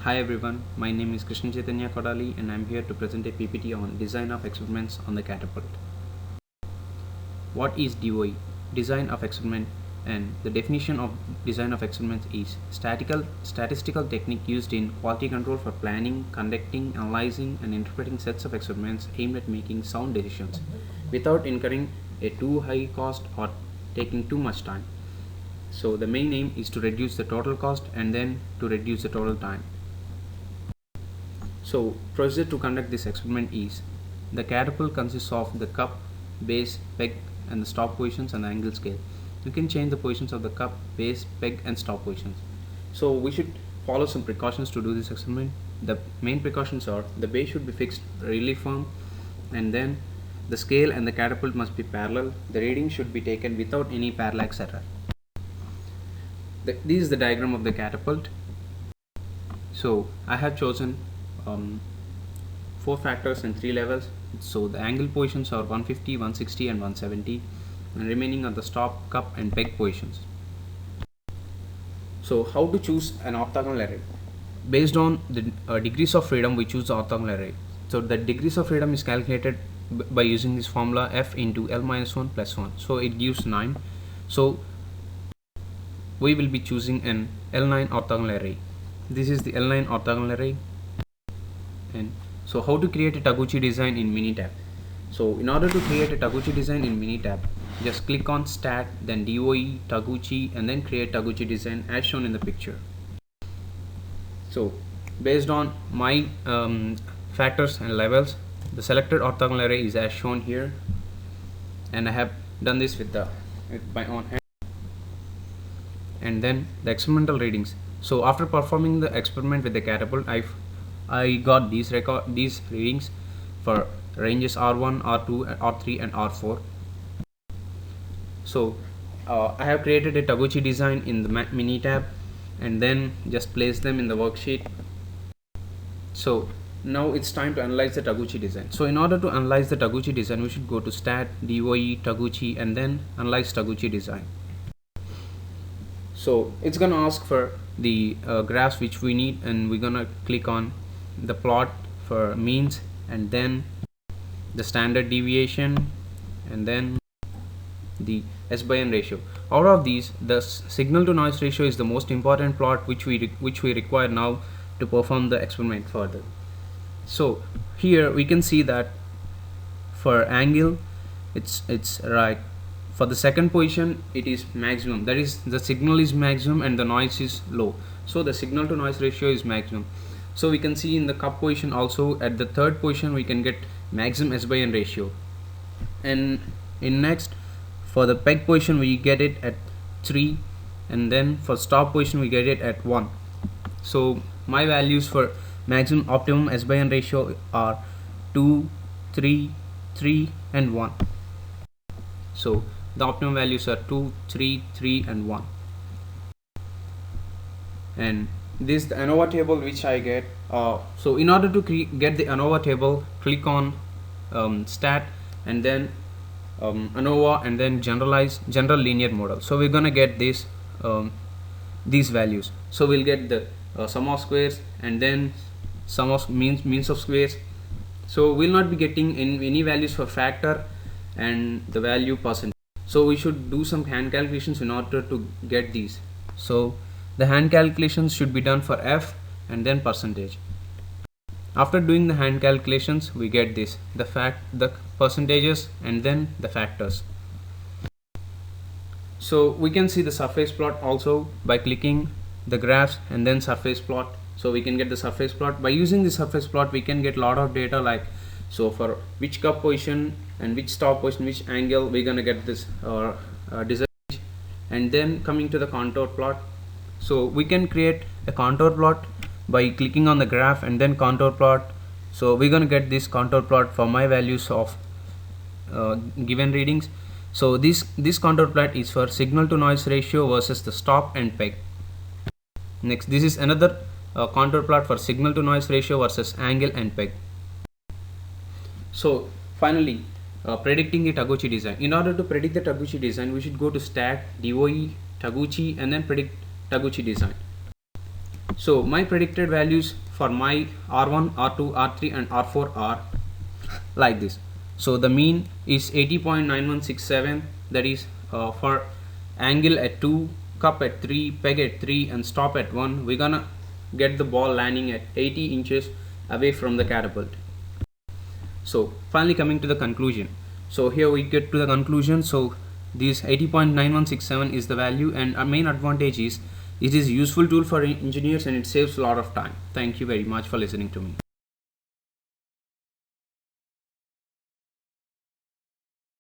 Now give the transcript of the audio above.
Hi everyone, my name is Krishna and I'm here to present a PPT on design of experiments on the Catapult. What is DOE? Design of experiment, and the definition of design of experiments is statistical technique used in quality control for planning, conducting, analyzing and interpreting sets of experiments aimed at making sound decisions without incurring a too high cost or taking too much time. So the main aim is to reduce the total cost and then to reduce the total time. So procedure to conduct this experiment is: the catapult consists of the cup, base, peg and the stop positions and the angle scale. You can change the positions of the cup, base, peg and stop positions. So we should follow some precautions to do this experiment. The main precautions are: the base should be fixed really firm, and then the scale and the catapult must be parallel. The reading should be taken without any parallax error. This is the diagram of the catapult. So I have chosen 4 factors and 3 levels. So the angle positions are 150, 160 and 170, and remaining are the stop, cup and peg positions. So how to choose an orthogonal array? Based on the degrees of freedom, we choose the orthogonal array. So the degrees of freedom is calculated by using this formula f into L minus 1 plus 1. So it gives 9. So we will be choosing an L9 orthogonal array. This is the L9 orthogonal array. And so how to create a Taguchi design in Minitab? So in order to create a Taguchi design in Minitab, just click on Stat, then DOE, Taguchi, and then create Taguchi design as shown in the picture. So based on my factors and levels, the selected orthogonal array is as shown here, and I have done this with my own hand. And then the experimental readings. So after performing the experiment with the catapult, I got these readings for ranges R1, R2, R3 and R4. So I have created a Taguchi design in the mini tab and then just place them in the worksheet. So now it's time to analyze the Taguchi design. So in order to analyze the Taguchi design, we should go to Stat, DOE, Taguchi and then analyze Taguchi design. So it's gonna ask for the graphs which we need, and we're gonna click on the plot for means and then the standard deviation and then the S/N ratio. Out of these, the signal to noise ratio is the most important plot which we require now to perform the experiment further. So here we can see that for angle it's right. For the second position it is maximum, that is the signal is maximum and the noise is low, so the signal to noise ratio is maximum. So we can see in the cup position also, at the third position we can get maximum S/N ratio, and in next for the peg position we get it at 3, and then for stop position we get it at 1. So my values for maximum optimum S/N ratio are 2, 3, 3 and 1. So the optimum values are 2, 3, 3 and 1. And this is the ANOVA table which I get. So in order to get the ANOVA table, click on Stat and then ANOVA and then general linear model. So we're gonna get these values. So we'll get the sum of squares and then sum of means of squares. So we'll not be getting any values for factor and the value percentage. So we should do some hand calculations in order to get these. So the hand calculations should be done for f and then percentage. After doing the hand calculations, we get this, the percentages and then the factors. So we can see the surface plot also by clicking the graphs and then surface plot. So we can get the surface plot. By using the surface plot, we can get a lot of data, like so for which cup position and which stop position, which angle, we're gonna get this design. And then coming to the contour plot, so we can create a contour plot by clicking on the graph and then contour plot. So we're gonna get this contour plot for my values of given readings. So this contour plot is for signal to noise ratio versus the stop and peg. Next, this is another contour plot for signal to noise ratio versus angle and peg. So finally, predicting the Taguchi design. In order to predict the Taguchi design, we should go to Stat, DOE, Taguchi and then predict Taguchi design. So my predicted values for my R1, R2, R3 and R4 are like this. So the mean is 80.9167, that is for angle at 2, cup at 3, peg at 3 and stop at 1, we're gonna get the ball landing at 80 inches away from the catapult. So finally coming to the conclusion. So here we get to the conclusion. So this 80.9167 is the value, and our main advantage is it is a useful tool for engineers and it saves a lot of time. Thank you very much for listening to me.